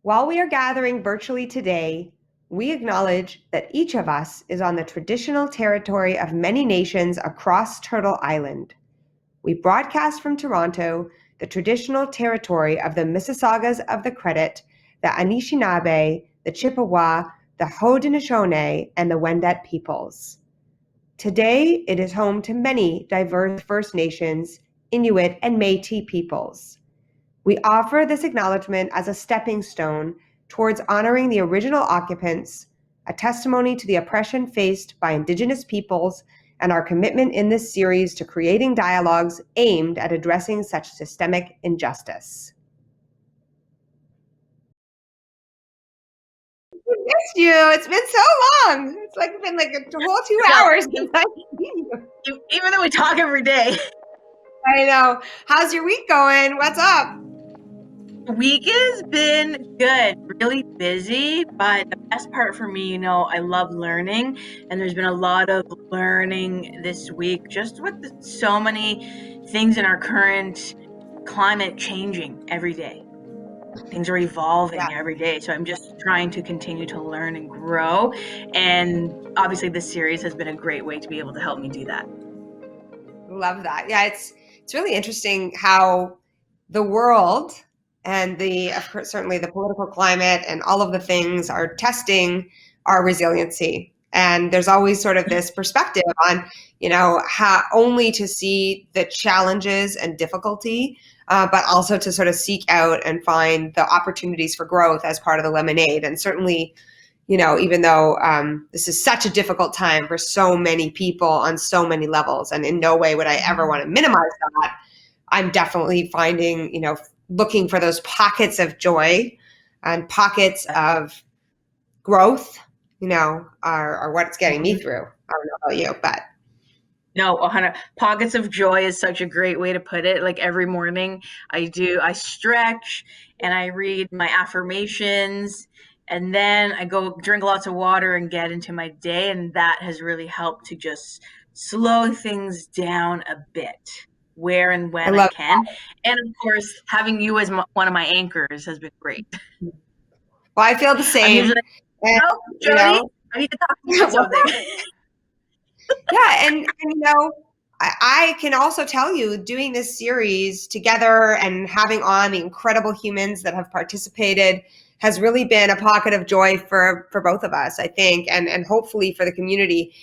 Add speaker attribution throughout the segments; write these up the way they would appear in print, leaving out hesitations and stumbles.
Speaker 1: While we are gathering virtually today, we acknowledge that each of us is on the traditional territory of many nations across Turtle Island. We broadcast from Toronto, the traditional territory of the Mississaugas of the Credit, the Anishinaabe, the Chippewa, the Haudenosaunee, and the Wendat peoples. Today, it is home to many diverse First Nations, Inuit, and Métis peoples. We offer this acknowledgement as a stepping stone towards honoring the original occupants, a testimony to the oppression faced by Indigenous peoples, and our commitment in this series to creating dialogues aimed at addressing such systemic injustice. I missed you. It's been so long. It's been like a whole 2 hours since I've seen you.
Speaker 2: Even though we talk every day.
Speaker 1: I know. How's your week going? What's up?
Speaker 2: The week has been good, really busy, but the best part for me, I love learning, and there's been a lot of learning this week, just with so many things in our current climate changing every day. Things are evolving every day, so I'm just trying to continue to learn and grow, and obviously this series has been a great way to be able to help me do that.
Speaker 1: Love that. Yeah, it's really interesting how the world and certainly the political climate and all of the things are testing our resiliency. And there's always sort of this perspective on, how only to see the challenges and difficulty, but also to sort of seek out and find the opportunities for growth as part of the lemonade. And certainly, even though this is such a difficult time for so many people on so many levels, and in no way would I ever want to minimize that, I'm definitely finding, looking for those pockets of joy and pockets of growth, are what's getting me through. I don't know about you, but.
Speaker 2: No, 100 pockets of joy is such a great way to put it. Like every morning I stretch and I read my affirmations, and then I go drink lots of water and get into my day. And that has really helped to just slow things down a bit where and when I can. That. And of course, having you as one of my anchors has been great.
Speaker 1: Well, I feel the same.
Speaker 2: Jody, I need to talk to you about something.
Speaker 1: Yeah. And I can also tell you, doing this series together and having on the incredible humans that have participated has really been a pocket of joy for both of us, I think, and hopefully for the community,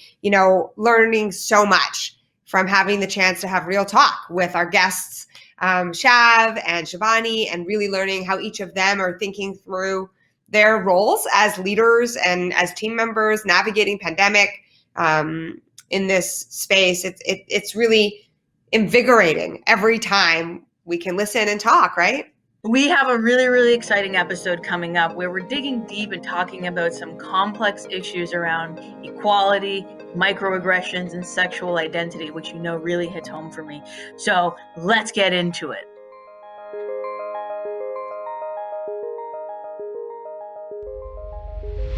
Speaker 1: learning so much from having the chance to have real talk with our guests, Shav and Shivani, and really learning how each of them are thinking through their roles as leaders and as team members navigating pandemic in this space. It's really invigorating every time we can listen and talk, right?
Speaker 2: We have a really, really exciting episode coming up where we're digging deep and talking about some complex issues around equality, microaggressions, and sexual identity, which really hits home for me. So let's get into it.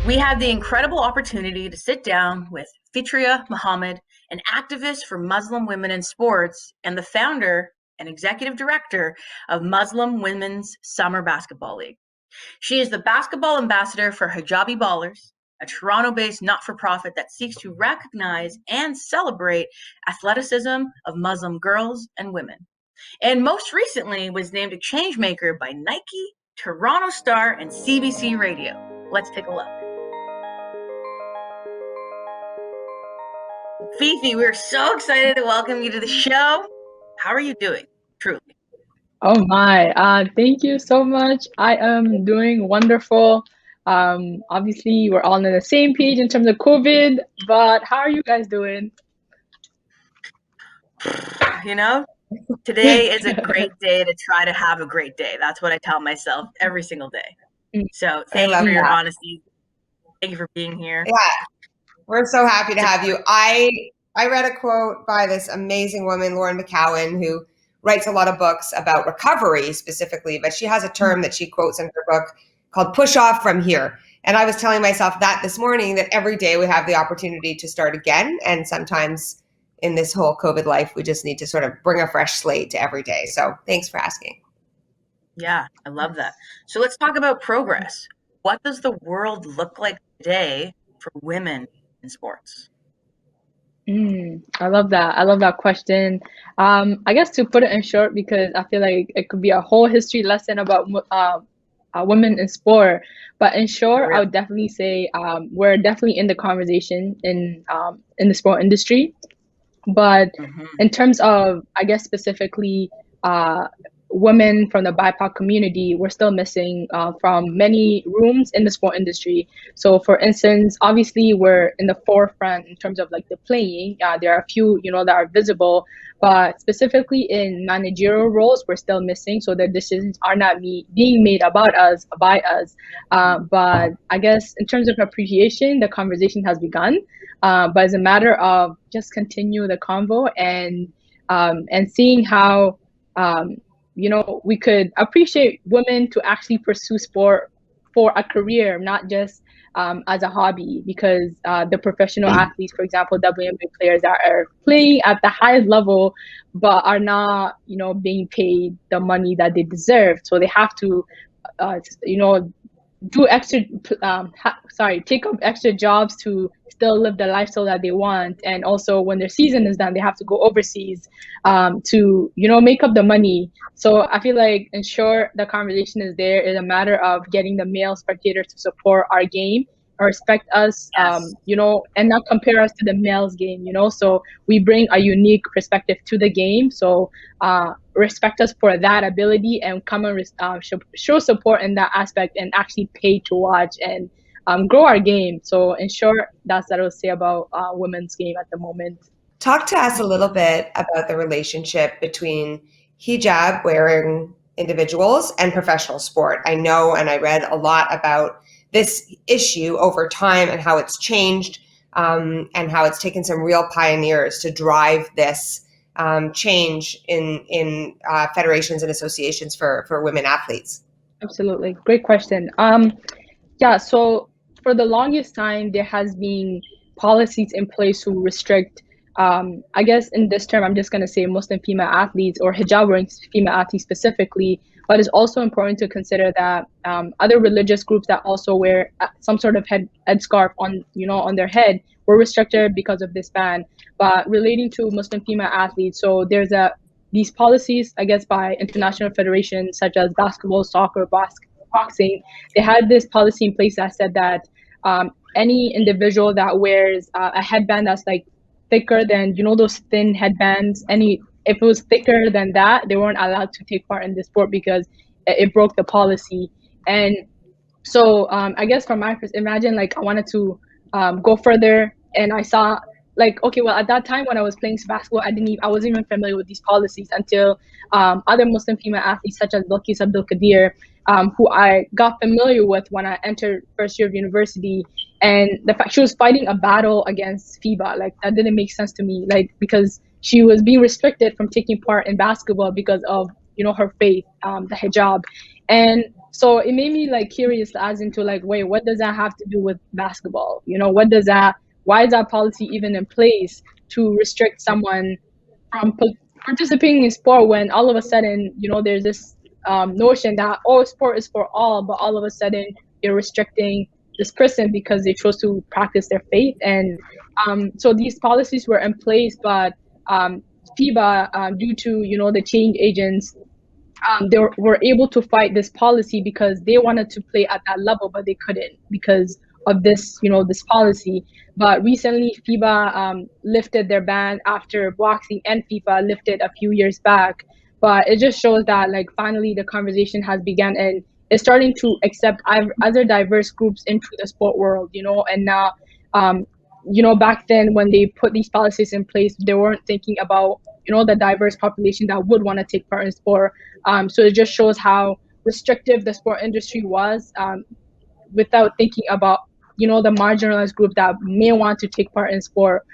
Speaker 2: We had the incredible opportunity to sit down with Fitria Muhammad, an activist for Muslim women in sports and the founder and executive director of Muslim Women's Summer Basketball League. She is the basketball ambassador for Hijabi Ballers, a Toronto-based not-for-profit that seeks to recognize and celebrate athleticism of Muslim girls and women. And most recently was named a changemaker by Nike, Toronto Star, and CBC Radio. Let's take a look. Fifi, we're so excited to welcome you to the show. How are you doing, truly?
Speaker 3: Oh my, thank you so much. I am doing wonderful. Obviously, we're all on the same page in terms of COVID, but how are you guys doing?
Speaker 2: Today is a great day to try to have a great day. That's what I tell myself every single day. So thank you for your honesty. Thank you for being here.
Speaker 1: Yeah, we're so happy to have you. I read a quote by this amazing woman, Lauren McCowan, who writes a lot of books about recovery specifically, but she has a term that she quotes in her book called push off from here. And I was telling myself that this morning, that every day we have the opportunity to start again. And sometimes in this whole COVID life, we just need to sort of bring a fresh slate to every day. So thanks for asking.
Speaker 2: Yeah, I love that. So let's talk about progress. What does the world look like today for women in sports?
Speaker 3: I love that. I love that question. I guess to put it in short, because I feel like it could be a whole history lesson about women in sport. But in short,
Speaker 2: For
Speaker 3: I
Speaker 2: real.
Speaker 3: would definitely say we're definitely in the conversation in the sport industry. But
Speaker 2: Hmm.
Speaker 3: in terms of, I guess specifically, uh, women from the BIPOC community, we're still missing from many rooms in the sport industry. So, for instance, obviously we're in the forefront in terms of like the playing. There are a few, that are visible, but specifically in managerial roles, we're still missing. So the decisions are not being made about us by us. But I guess in terms of appreciation, the conversation has begun, but it's a matter of just continue the convo and seeing how um, we could appreciate women to actually pursue sport for a career, not just as a hobby. Because the professional athletes, for example, WNBA players that are playing at the highest level, but are not, being paid the money that they deserve. So they have to, you know, do extra take up extra jobs to still live the lifestyle that they want. And also when their season is done, they have to go overseas to make up the money. So I feel like, in short, the conversation is there. It's a matter of getting the male spectators to support our game or respect us,
Speaker 2: Yes.
Speaker 3: and not compare us to the males game. So we bring a unique perspective to the game. So respect us for that ability and come and show support in that aspect and actually pay to watch and grow our game. So in short, that's what I would say about women's game at the moment.
Speaker 1: Talk to us a little bit about the relationship between hijab wearing individuals and professional sport. I know, and I read a lot about this issue over time and how it's changed, and how it's taken some real pioneers to drive this change in federations and associations for women athletes.
Speaker 3: Absolutely. Great question. Yeah, so for the longest time, there has been policies in place to restrict, I guess in this term, I'm just going to say Muslim female athletes or hijab wearing female athletes specifically. But it's also important to consider that other religious groups that also wear some sort of headscarf on their head were restricted because of this ban. But relating to Muslim female athletes, so there's these policies, I guess, by international federations such as basketball, soccer, boxing. They had this policy in place that said that any individual that wears a headband that's like thicker than those thin headbands, any if it was thicker than that, they weren't allowed to take part in the sport because it broke the policy. And so I guess from my perspective, imagine like I wanted to go further, and I saw like, okay, well, at that time when I was playing basketball, I wasn't even familiar with these policies until other Muslim female athletes such as Bilkis Abdul Qadir, who I got familiar with when I entered first year of university. And the fact she was fighting a battle against FIBA, like that didn't make sense to me, like because she was being restricted from taking part in basketball because of her faith, the hijab. And so it made me like curious as into like, wait, what does that have to do with basketball? What does that, why is that policy even in place to restrict someone from participating in sport when all of a sudden, there's this notion that, oh, sport is for all, but all of a sudden you're restricting this person because they chose to practice their faith. And so these policies were in place, but FIBA, due to, the change agents, they were able to fight this policy because they wanted to play at that level, but they couldn't because of this, this policy. But recently, FIBA lifted their ban after boxing and FIFA lifted a few years back. But it just shows that, like, finally the conversation has begun and is starting to accept other diverse groups into the sport world, and now, back then when they put these policies in place, they weren't thinking about, the diverse population that would want to take part in sport. So it just shows how restrictive the sport industry was, without thinking about, the marginalized group that may want to take part in sport.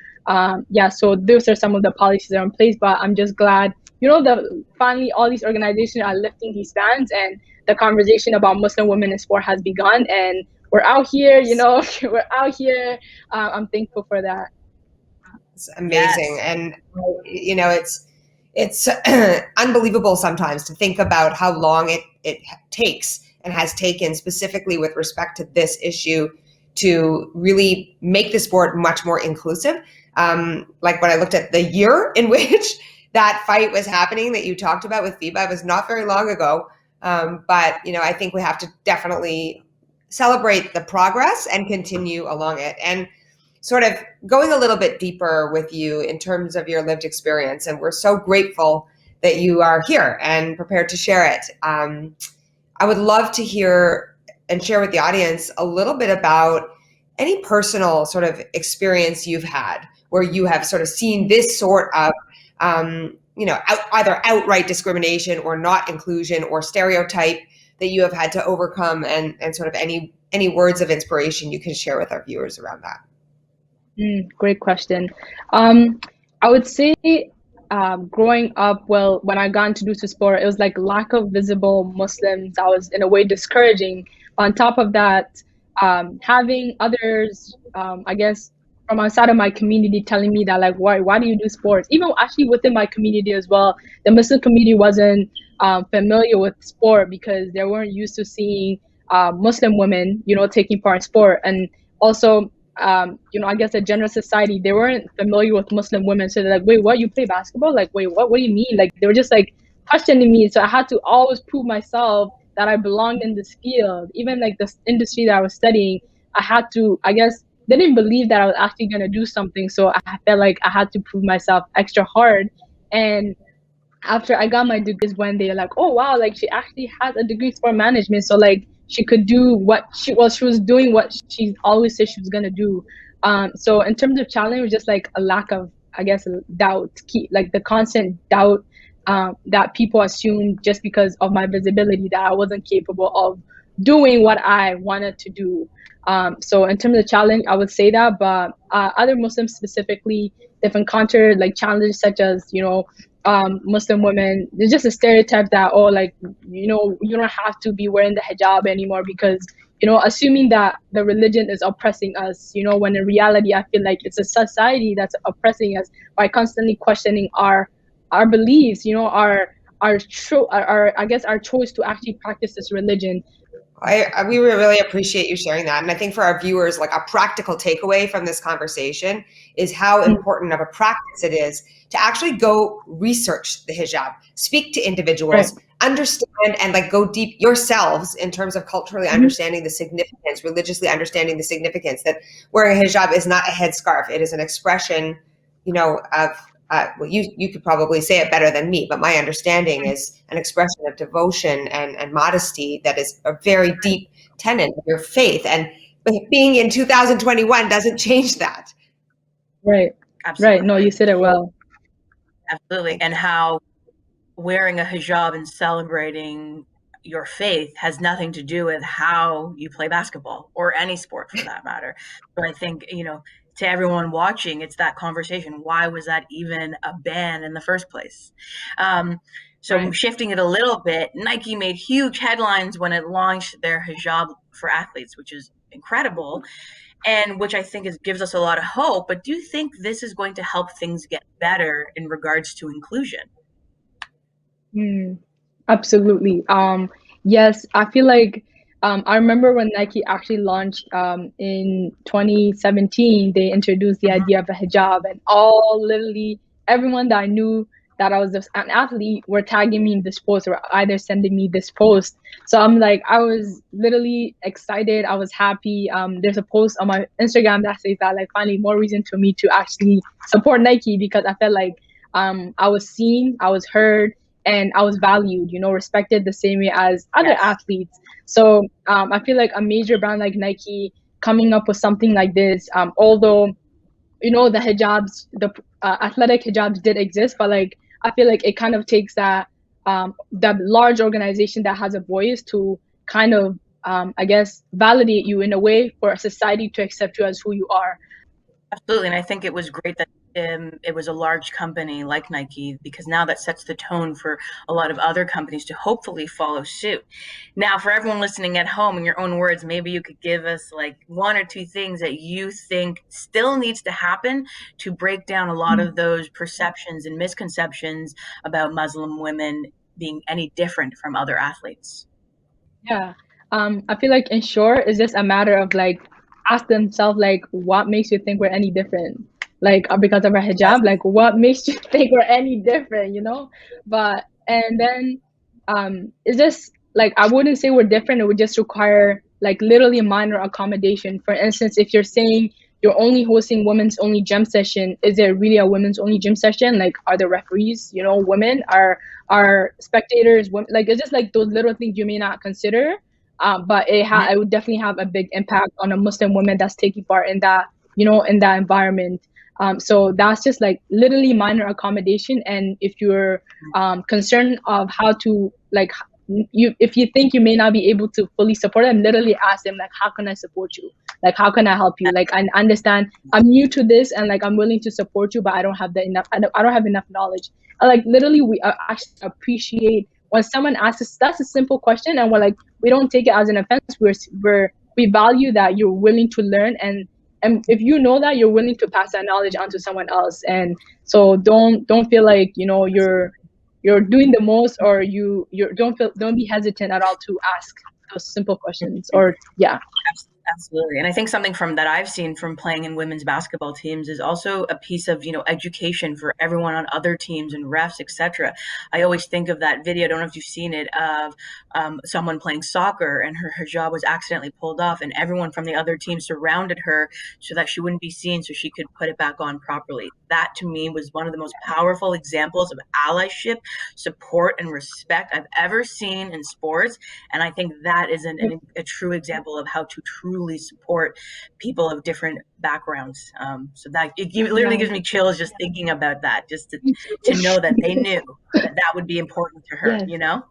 Speaker 3: Yeah, so those are some of the policies that are in place, but I'm just glad, that finally all these organizations are lifting these bans and the conversation about Muslim women in sport has begun, and we're out here, we're out here. I'm thankful for that.
Speaker 1: It's amazing,
Speaker 2: Yes.
Speaker 1: and it's unbelievable sometimes to think about how long it takes and has taken specifically with respect to this issue to really make the sport much more inclusive. Like when I looked at the year in which that fight was happening that you talked about with FIBA, it was not very long ago. But I think we have to definitely celebrate the progress and continue along it. And sort of going a little bit deeper with you in terms of your lived experience, and we're so grateful that you are here and prepared to share it. I would love to hear and share with the audience a little bit about any personal sort of experience you've had where you have sort of seen this sort of either outright discrimination or not inclusion or stereotype that you have had to overcome, and sort of any words of inspiration you can share with our viewers around that.
Speaker 3: Great question. I would say growing up, well, when I got introduced to sport, it was like lack of visible Muslims that was in a way discouraging. On top of that, having others, I guess, from outside of my community telling me that, like, why do you do sports? Even actually within my community as well, the Muslim community wasn't familiar with sport because they weren't used to seeing Muslim women, taking part in sport. And also, I guess a general society, they weren't familiar with Muslim women. So they're like, wait, what, you play basketball? Like, wait, what do you mean? Like, they were just like questioning me. So I had to always prove myself that I belonged in this field. Even like this industry that I was studying, I had to, I guess, they didn't believe that I was actually going to do something. So I felt like I had to prove myself extra hard. And after I got my degrees, when they're like, oh wow, like she actually has a degree in sport management, so like she could do what she was doing, what she always said she was gonna do. So in terms of challenge, it was just like a lack of, I guess, doubt, like the constant doubt that people assumed just because of my visibility that I wasn't capable of doing what I wanted to do. So in terms of the challenge, I would say that, but other Muslims specifically, they've encountered like challenges such as, Muslim women, there's just a stereotype that, oh, like, you don't have to be wearing the hijab anymore because, assuming that the religion is oppressing us, when in reality, I feel like it's a society that's oppressing us by constantly questioning our beliefs, our I guess our choice to actually practice this religion.
Speaker 1: We really appreciate you sharing that. And I think for our viewers, like a practical takeaway from this conversation is how important of a practice it is to actually go research the hijab, speak to individuals,
Speaker 3: Right.
Speaker 1: understand and like go deep yourselves in terms of culturally understanding the significance, religiously understanding the significance that wearing a hijab is not a headscarf. It is an expression, of well, you could probably say it better than me, but my understanding is an expression of devotion and modesty that is a very deep tenet of your faith. And being in 2021 doesn't change that.
Speaker 3: Right.
Speaker 2: Absolutely.
Speaker 3: Right. No, you said it well.
Speaker 2: Absolutely. And how wearing a hijab and celebrating your faith has nothing to do with how you play basketball or any sport for that matter. But I think, to everyone watching, it's that conversation. Why was that even a ban in the first place? So
Speaker 3: Right.
Speaker 2: Shifting it a little bit, Nike made huge headlines when it launched their hijab for athletes, which is incredible, and which I think gives us a lot of hope. But do you think this is going to help things get better in regards to inclusion?
Speaker 3: Absolutely. Yes, I feel like I remember when Nike actually launched in 2017, they introduced the idea of a hijab, and literally everyone that I knew that I was an athlete were tagging me in this post or either sending me this post. So I'm like, I was literally excited. I was happy. There's a post on my Instagram that says that, like, finally more reason for me to actually support Nike because I felt like I was seen, I was heard, and I was valued, respected the same way as other athletes. So I feel like a major brand like Nike coming up with something like this, although, the hijabs, the athletic hijabs did exist, but like, I feel like it kind of takes that large organization that has a voice to kind of, I guess, validate you in a way for a society to accept you as who you are.
Speaker 2: Absolutely. And I think it was great that it was a large company like Nike, because now that sets the tone for a lot of other companies to hopefully follow suit. Now, for everyone listening at home, in your own words, maybe you could give us like one or two things that you think still needs to happen to break down a lot of those perceptions and misconceptions about Muslim women being any different from other athletes.
Speaker 3: Yeah. I feel like in short, it's just a matter of like ask themselves like what makes you think we're any different? Like because of our
Speaker 2: Yes.
Speaker 3: hijab, like what makes you think we're any different, you know? But and then it's just like I wouldn't say we're different, it would just require like literally minor accommodation. For instance, if you're saying you're only hosting women's only gym session, is there really a women's only gym session? Like are the referees, you know, women? Are spectators women? Like it's just like those little things you may not consider, but
Speaker 2: Mhm.
Speaker 3: it would definitely have a big impact on a Muslim woman that's taking part in that, you know, in that environment. So that's just like literally minor accommodation. And if you're concerned of how to like you if you think you may not be able to fully support them, literally ask them like how can I support you, like how can I help you, like I understand I'm new to this and like I'm willing to support you, but I don't have the enough I don't have enough knowledge. Like literally we actually appreciate when someone asks us that's a simple question and we're like we don't take it as an offense. We value that you're willing to learn, and if you know that you're willing to pass that knowledge on to someone else. And so don't feel like, you know, you're doing the most, or you don't be hesitant at all to ask those simple questions. Or yeah.
Speaker 2: Absolutely. And I think something from that I've seen from playing in women's basketball teams is also a piece of, education for everyone on other teams and refs, etc. I always think of that video, I don't know if you've seen it, of someone playing soccer and her hijab was accidentally pulled off and everyone from the other team surrounded her so that she wouldn't be seen so she could put it back on properly. That to me was one of the most powerful examples of allyship, support, and respect I've ever seen in sports. And I think that is a true example of how to truly support people of different backgrounds. So that literally
Speaker 3: Yeah.
Speaker 2: gives me chills just thinking about that, just to know that they knew that that would be important to her,
Speaker 3: Yes.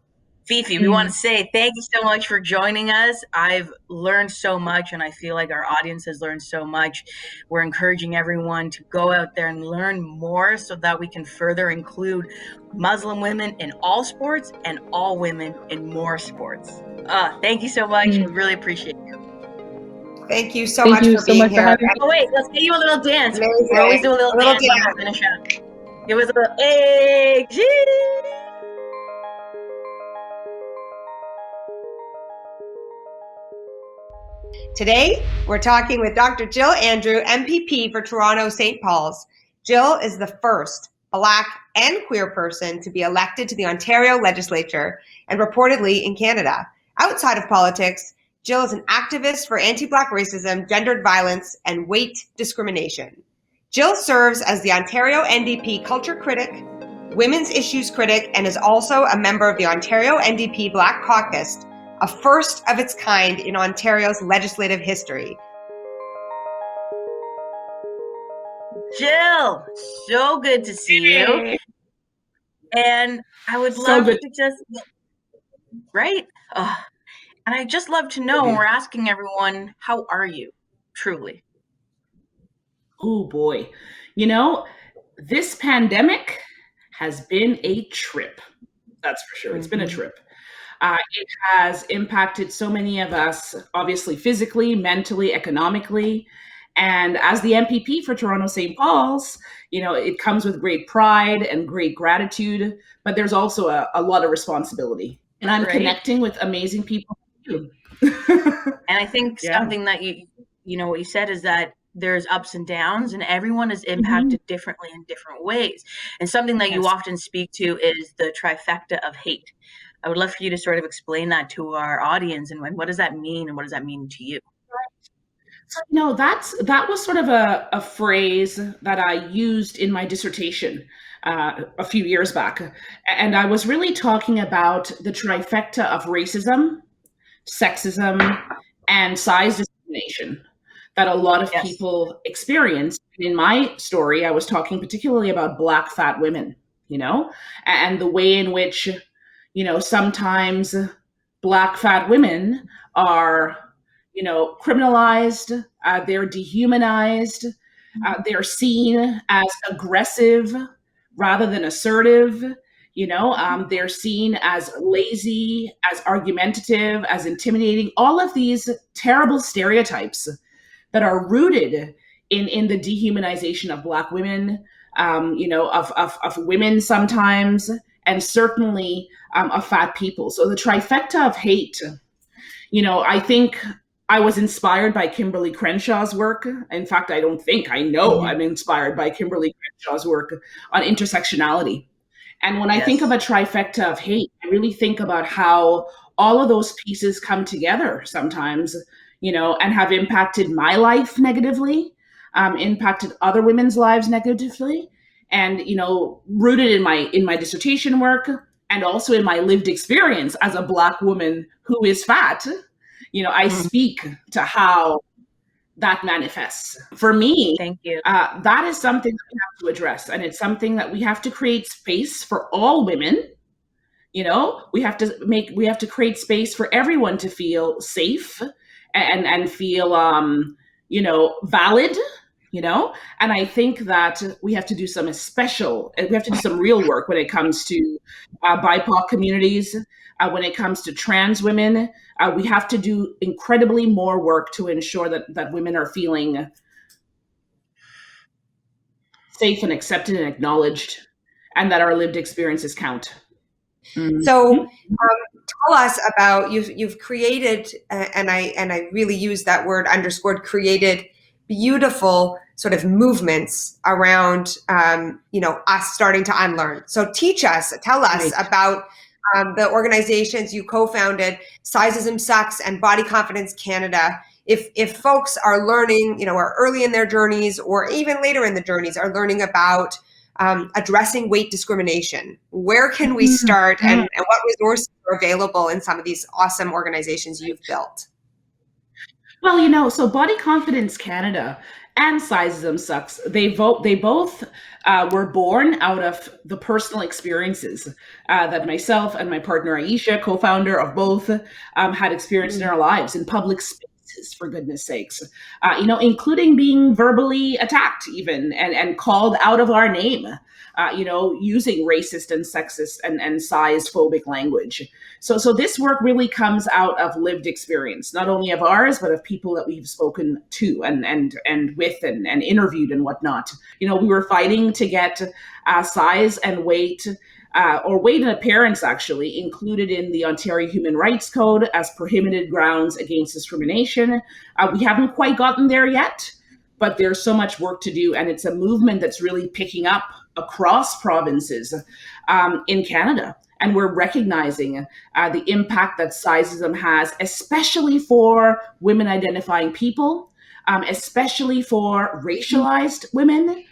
Speaker 2: Fifi, we want
Speaker 3: Mm.
Speaker 2: to say thank you so much for joining us. I've learned so much, and I feel like our audience has learned so much. We're encouraging everyone to go out there and learn more so that we can further include Muslim women in all sports and all women in more sports. Thank you so much. We
Speaker 3: Mm.
Speaker 2: really appreciate it.
Speaker 1: Thank you so
Speaker 3: Thank
Speaker 1: much
Speaker 3: you
Speaker 1: for
Speaker 3: so
Speaker 1: being
Speaker 3: much for
Speaker 1: here.
Speaker 3: having me.
Speaker 2: Oh, wait, let's get you a little dance. We always do a
Speaker 1: Amazing.
Speaker 2: little
Speaker 1: A little
Speaker 2: dance when
Speaker 1: dance.
Speaker 2: we finish up. Give us a little, hey, gee.
Speaker 1: Today, we're talking with Dr. Jill Andrew, MPP for Toronto St. Paul's. Jill is the first Black and queer person to be elected to the Ontario legislature and reportedly in Canada. Outside of politics, Jill is an activist for anti-Black racism, gendered violence, and weight discrimination. Jill serves as the Ontario NDP culture critic, women's issues critic, and is also a member of the Ontario NDP Black Caucus, a first of its kind in Ontario's legislative history.
Speaker 2: Jill, so good to see you. And I would love to just, right? And I'd just love to know, when we're asking everyone, how are you, truly?
Speaker 4: Oh boy. You know, this pandemic has been a trip. That's for sure. It's been a trip. It has impacted so many of us, obviously physically, mentally, economically. And as the MPP for Toronto St. Paul's, it comes with great pride and great gratitude, but there's also a lot of responsibility. And I'm
Speaker 2: Right.
Speaker 4: connecting with amazing people too.
Speaker 2: And I think
Speaker 4: Yeah.
Speaker 2: something that what you said is that there's ups and downs and everyone is impacted differently in different ways. And something that you
Speaker 4: Yes.
Speaker 2: often speak to is the trifecta of hate. I would love for you to sort of explain that to our audience and what does that mean and what does that mean to you?
Speaker 4: So, that was sort of a phrase that I used in my dissertation a few years back. And I was really talking about the trifecta of racism, sexism, and size discrimination that a lot of
Speaker 2: Yes.
Speaker 4: people experience. In my story, I was talking particularly about Black fat women, and the way in which, sometimes Black fat women are, criminalized, they're dehumanized, they're seen as aggressive rather than assertive. They're seen as lazy, as argumentative, as intimidating, all of these terrible stereotypes that are rooted in the dehumanization of Black women, of women sometimes, and certainly of fat people. So the trifecta of hate I think I was inspired by Kimberly Crenshaw's work. In fact, I don't think, I know I'm inspired by Kimberly Crenshaw's work on intersectionality. And when I think of a trifecta of hate, I really think about how all of those pieces come together sometimes, and have impacted my life negatively, impacted other women's lives negatively, and rooted in my dissertation work and also in my lived experience as a Black woman who is fat. I speak to how that manifests. For me,
Speaker 2: Thank you.
Speaker 4: that is something that we have to address, and it's something that we have to create space for all women. We have to create space for everyone to feel safe and feel valid. And I think that we have to do some real work when it comes to BIPOC communities, when it comes to trans women. We have to do incredibly more work to ensure that women are feeling safe and accepted and acknowledged, and that our lived experiences count.
Speaker 1: So tell us about, you've created, and I really use that word underscored, created beautiful sort of movements around us starting to unlearn. So tell us about the organizations you co-founded, Sizeism Sucks and Body Confidence Canada. If folks are learning, are early in their journeys or even later in the journeys, are learning about addressing weight discrimination, where can we start, and what resources are available in some of these awesome organizations you've built?
Speaker 4: Well, so Body Confidence Canada and Sizeism Sucks, they both were born out of the personal experiences that myself and my partner Aisha, co-founder of both, had experienced in our lives in public spaces, for goodness sakes, including being verbally attacked even and called out of our name, using racist and sexist and size phobic language. So this work really comes out of lived experience, not only of ours, but of people that we've spoken to and with and interviewed and whatnot. We were fighting to get size and weight, or weight and appearance actually, included in the Ontario Human Rights Code as prohibited grounds against discrimination. We haven't quite gotten there yet, but there's so much work to do, and it's a movement that's really picking up across provinces in Canada. And we're recognizing the impact that sizeism has, especially for women identifying people, especially for racialized women,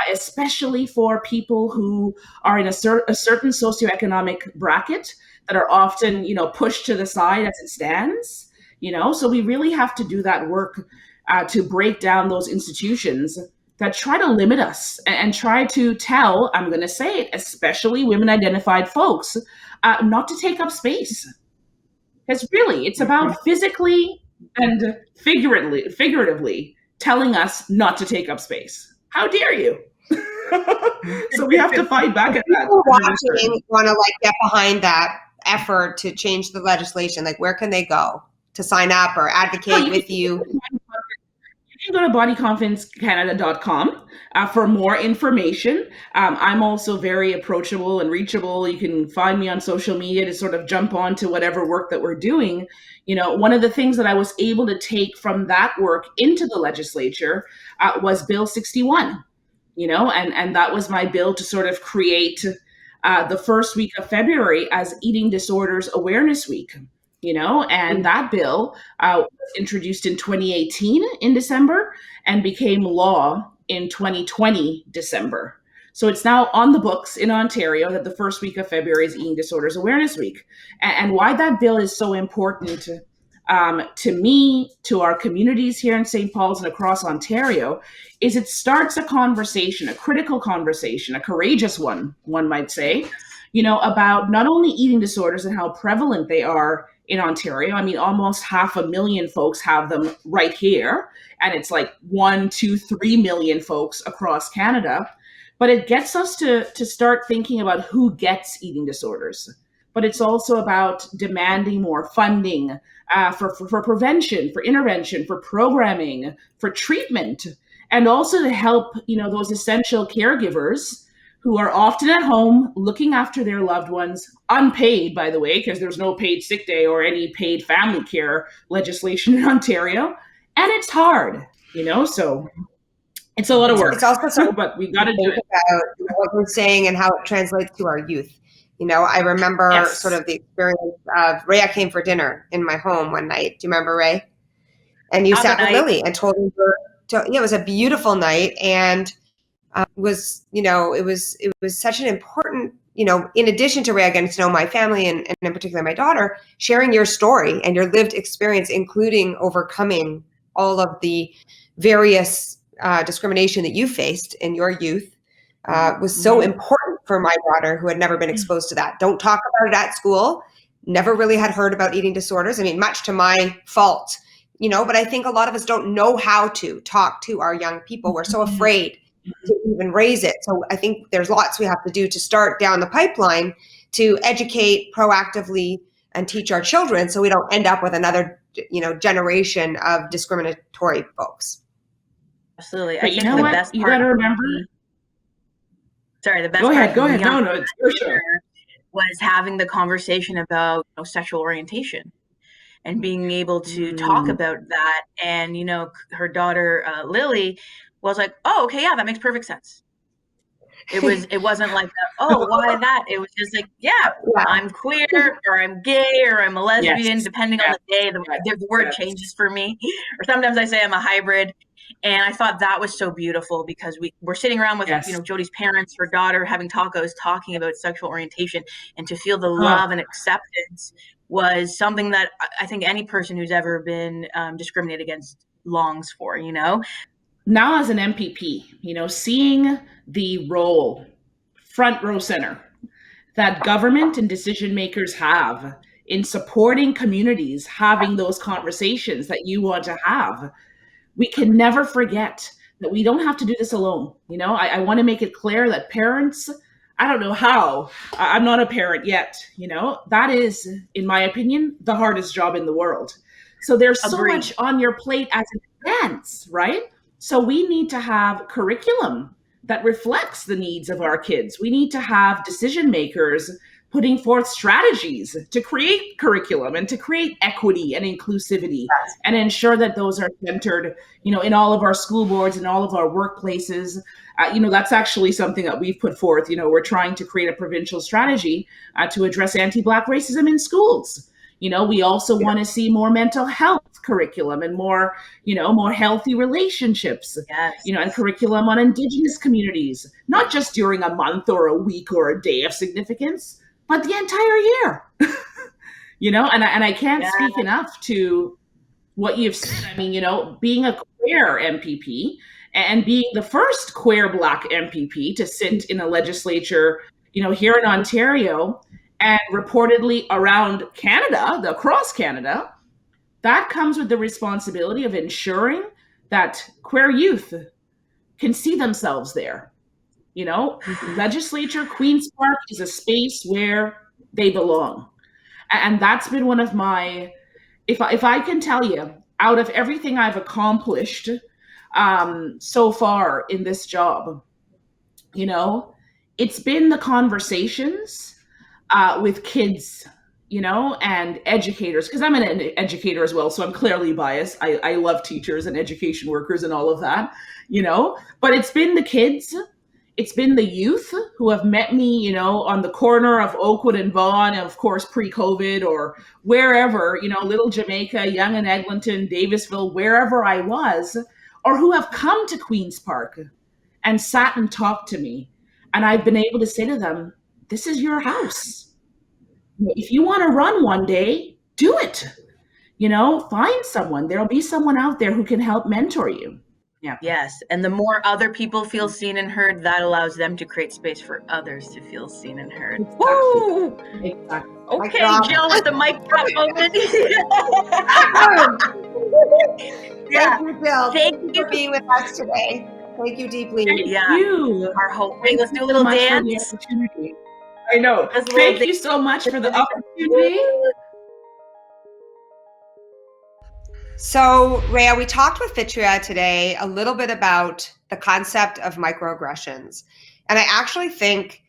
Speaker 4: especially for people who are in a certain socioeconomic bracket that are often, pushed to the side as it stands. So we really have to do that work to break down those institutions that try to limit us and try to tell, I'm going to say it, especially women identified folks, not to take up space. Because really, it's about physically and figuratively telling us not to take up space. How dare you? So we have to fight back at that.
Speaker 1: People watching want to get behind that effort to change the legislation. Where can they go to sign up or advocate with you?
Speaker 4: You can go to bodyconfidencecanada.com for more information. I'm also very approachable and reachable. You can find me on social media to sort of jump on to whatever work that we're doing. One of the things that I was able to take from that work into the legislature was Bill 61, and that was my bill to sort of create the first week of February as Eating Disorders Awareness Week. And that bill was introduced in 2018 in December and became law in 2020 December. So it's now on the books in Ontario that the first week of February is Eating Disorders Awareness Week. And why that bill is so important to me, to our communities here in St. Paul's and across Ontario, is it starts a conversation, a critical conversation, a courageous one might say, about not only eating disorders and how prevalent they are in Ontario. I mean, almost 500,000 folks have them right here. And it's 1, 2, 3 million folks across Canada. But it gets us to start thinking about who gets eating disorders. But it's also about demanding more funding for prevention, for intervention, for programming, for treatment, and also to help, those essential caregivers who are often at home looking after their loved ones, unpaid, by the way, because there's no paid sick day or any paid family care legislation in Ontario. And it's hard, so it's a lot of work.
Speaker 1: It's also something
Speaker 4: but we got to do it.
Speaker 1: About what you're saying and how it translates to our youth. I remember sort of the experience of Ray came for dinner in my home one night. Do you remember, Ray? And you sat with Lily and told her, it was a beautiful night, and it was such an important, in addition to Ray getting to know my family and in particular my daughter, sharing your story and your lived experience, including overcoming all of the various discrimination that you faced in your youth, was so important for my daughter, who had never been exposed to that. Don't talk about it at school. Never really had heard about eating disorders. I mean, much to my fault, but I think a lot of us don't know how to talk to our young people. We're so afraid to even raise it. So I think there's lots we have to do to start down the pipeline to educate proactively and teach our children, so we don't end up with another, generation of discriminatory folks.
Speaker 2: Absolutely.
Speaker 4: But you know what? Best you got to remember.
Speaker 2: Sorry, the best part. Go ahead. No, it's for sure. Was having the conversation about sexual orientation and being able to talk about that. And, her daughter, Lily, was like, oh, okay, yeah, that makes perfect sense. It wasn't like, oh, why that? It was just like, I'm queer, or I'm gay, or I'm a lesbian, depending on the day. The word changes for me. Or sometimes I say I'm a hybrid. And I thought that was so beautiful, because we're sitting around with, Jody's parents, her daughter, having tacos, talking about sexual orientation, and to feel the love and acceptance was something that I think any person who's ever been discriminated against longs for,
Speaker 4: Now as an MPP, seeing the role, front row center, that government and decision makers have in supporting communities, having those conversations that you want to have, we can never forget that we don't have to do this alone. I want to make it clear that parents, I don't know how, I'm not a parent yet, that is, in my opinion, the hardest job in the world. So there's so much on your plate as it stands, right? So we need to have curriculum that reflects the needs of our kids. We need to have decision makers putting forth strategies to create curriculum and to create equity and inclusivity, and ensure that those are centered, in all of our school boards and all of our workplaces. That's actually something that we've put forth. We're trying to create a provincial strategy to address anti-Black racism in schools. We also want to see more mental health curriculum and more, more healthy relationships, and curriculum on Indigenous communities, not just during a month or a week or a day of significance, but the entire year. And I can't speak enough to what you've said. I mean, being a queer MPP and being the first queer Black MPP to sit in a legislature, here in Ontario, and reportedly around Canada, across Canada, that comes with the responsibility of ensuring that queer youth can see themselves there. Legislature, Queen's Park is a space where they belong. And that's been one of my, if I can tell you, out of everything I've accomplished so far in this job, it's been the conversations with kids, and educators, because I'm an educator as well, so I'm clearly biased. I love teachers and education workers and all of that, but it's been the kids, it's been the youth who have met me, on the corner of Oakwood and Vaughan, of course, pre-COVID, or wherever, Little Jamaica, Yonge and Eglinton, Davisville, wherever I was, or who have come to Queen's Park and sat and talked to me. And I've been able to say to them, this is your house. If you want to run one day, do it. Find someone. There'll be someone out there who can help mentor you. Yeah.
Speaker 2: Yes. And the more other people feel seen and heard, that allows them to create space for others to feel seen and heard. Woo!
Speaker 4: Exactly.
Speaker 2: Okay, Jill with the mic drop moment.
Speaker 1: Thank you, Jill. Thank you for being with us today. Thank you deeply.
Speaker 4: Thank you.
Speaker 2: Our whole thing. Let's do a little dance.
Speaker 4: I know. Thank you so much for the opportunity.
Speaker 1: So, Rhea, we talked with Fitria today a little bit about the concept of microaggressions. And I actually think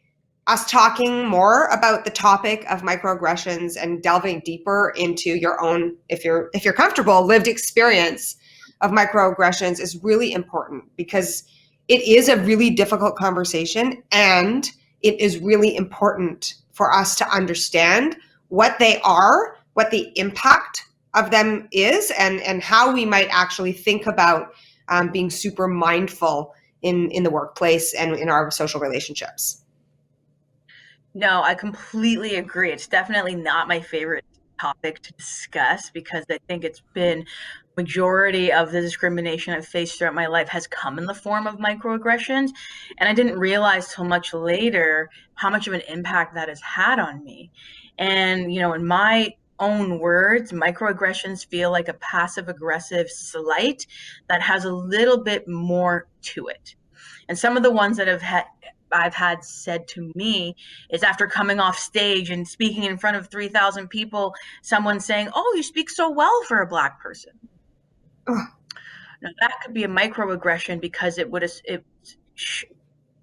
Speaker 1: us talking more about the topic of microaggressions and delving deeper into your own, if you're comfortable, lived experience of microaggressions is really important, because it is a really difficult conversation, and it is really important for us to understand what they are, what the impact of them is, and how we might actually think about being super mindful in the workplace and in our social relationships.
Speaker 2: No, I completely agree. It's definitely not my favorite topic to discuss because I think it's been majority of the discrimination I've faced throughout my life has come in the form of microaggressions. And I didn't realize till much later how much of an impact that has had on me. And, in my own words, microaggressions feel like a passive aggressive slight that has a little bit more to it. And some of the ones that I've had said to me is after coming off stage and speaking in front of 3,000 people, someone saying, "Oh, you speak so well for a Black person."
Speaker 1: Ugh.
Speaker 2: Now that could be a microaggression because it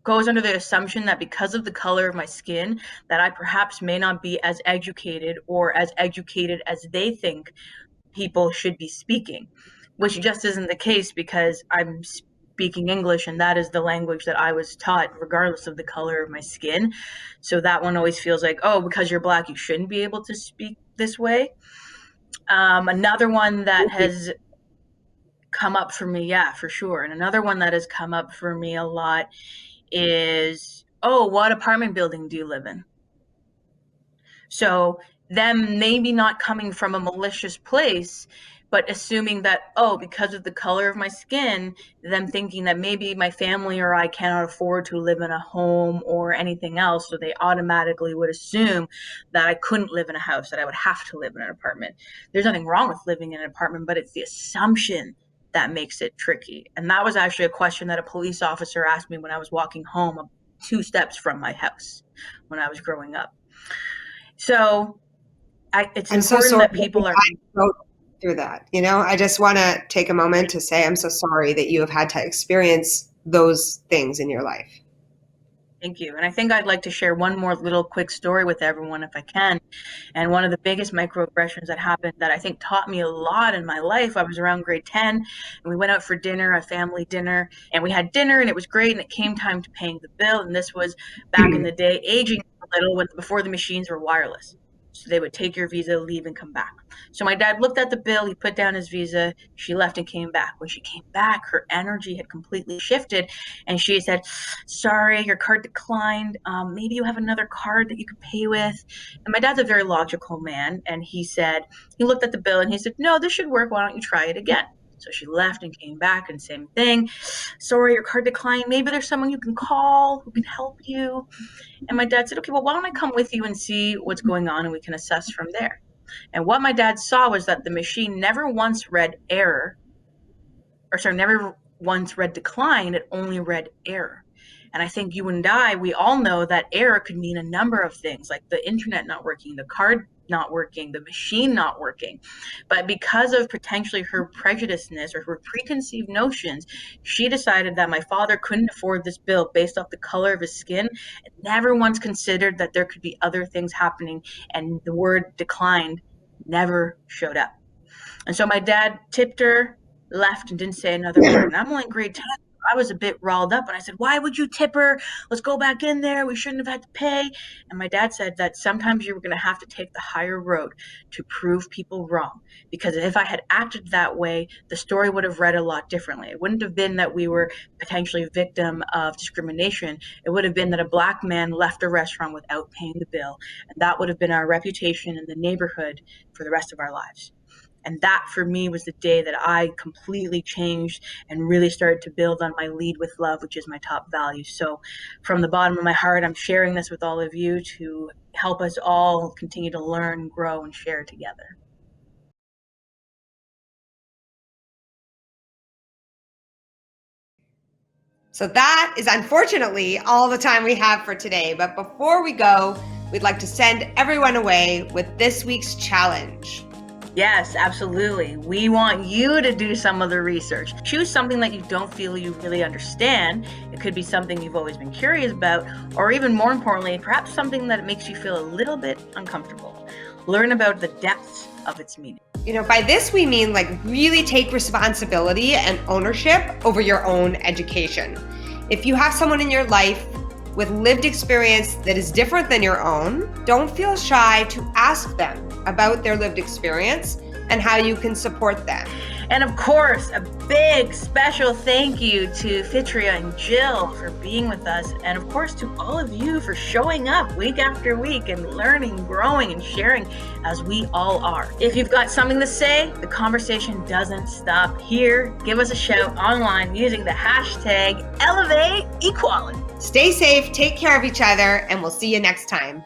Speaker 2: goes under the assumption that because of the color of my skin, that I perhaps may not be as educated or as educated as they think people should be speaking, which just isn't the case because I'm speaking English and that is the language that I was taught regardless of the color of my skin. So that one always feels like, oh, because you're Black, you shouldn't be able to speak this way. Another one that has come up for me, yeah, for sure. And another one that has come up for me a lot is, oh, what apartment building do you live in? So them maybe not coming from a malicious place, but assuming that, oh, because of the color of my skin, them thinking that maybe my family or I cannot afford to live in a home or anything else. So they automatically would assume that I couldn't live in a house, that I would have to live in an apartment. There's nothing wrong with living in an apartment, but it's the assumption that makes it tricky. And that was actually a question that a police officer asked me when I was walking home 2 steps from my house when I was growing up. So it's
Speaker 1: I'm so
Speaker 2: important
Speaker 1: sorry
Speaker 2: that people are.
Speaker 1: I go through that. I just want to take a moment to say I'm so sorry that you have had to experience those things in your life.
Speaker 2: Thank you. And I think I'd like to share one more little quick story with everyone if I can. And one of the biggest microaggressions that happened that I think taught me a lot in my life, I was around grade 10 and we went out for dinner, a family dinner, and we had dinner and it was great. And it came time to paying the bill. And this was back in the day, aging a little before the machines were wireless. So they would take your Visa, leave, and come back. So my dad looked at the bill, he put down his Visa, she left and came back. When she came back, her energy had completely shifted, and she said, "Sorry, your card declined. Maybe you have another card that you could pay with." And my dad's a very logical man, and he looked at the bill and he said, "No, this should work. Why don't you try it again?" So she left and came back, and same thing. "Sorry, your card declined. Maybe there's someone you can call who can help you." And my dad said, "Okay, well, why don't I come with you and see what's going on and we can assess from there." And what my dad saw was that the machine never once read never once read decline, it only read error. And I think you and I, we all know that error could mean a number of things, like the internet not working, the card not working, the machine not working. But because of potentially her prejudiceness or her preconceived notions, she decided that my father couldn't afford this bill based off the color of his skin, and never once considered that there could be other things happening, and the word declined never showed up. And so my dad tipped her, left, and didn't say another word. And I'm only in grade 10. I was a bit riled up and I said, "Why would you tip her? Let's go back in there. We shouldn't have had to pay." And my dad said that sometimes you were going to have to take the higher road to prove people wrong. Because if I had acted that way, the story would have read a lot differently. It wouldn't have been that we were potentially a victim of discrimination. It would have been that a Black man left a restaurant without paying the bill. And that would have been our reputation in the neighborhood for the rest of our lives. And that for me was the day that I completely changed and really started to build on my lead with love, which is my top value. So from the bottom of my heart, I'm sharing this with all of you to help us all continue to learn, grow, and share together.
Speaker 1: So that is unfortunately all the time we have for today. But before we go, we'd like to send everyone away with this week's challenge.
Speaker 2: Yes, absolutely. We want you to do some of the research. Choose something that you don't feel you really understand. It could be something you've always been curious about, or even more importantly, perhaps something that makes you feel a little bit uncomfortable. Learn about the depths of its meaning.
Speaker 1: By this we mean really take responsibility and ownership over your own education. If you have someone in your life with lived experience that is different than your own, don't feel shy to ask them about their lived experience and how you can support them.
Speaker 2: And of course, a big special thank you to Fitria and Jill for being with us. And of course, to all of you for showing up week after week and learning, growing, and sharing as we all are. If you've got something to say, the conversation doesn't stop here. Give us a shout online using the hashtag ElevateEquality.
Speaker 1: Stay safe, take care of each other, and we'll see you next time.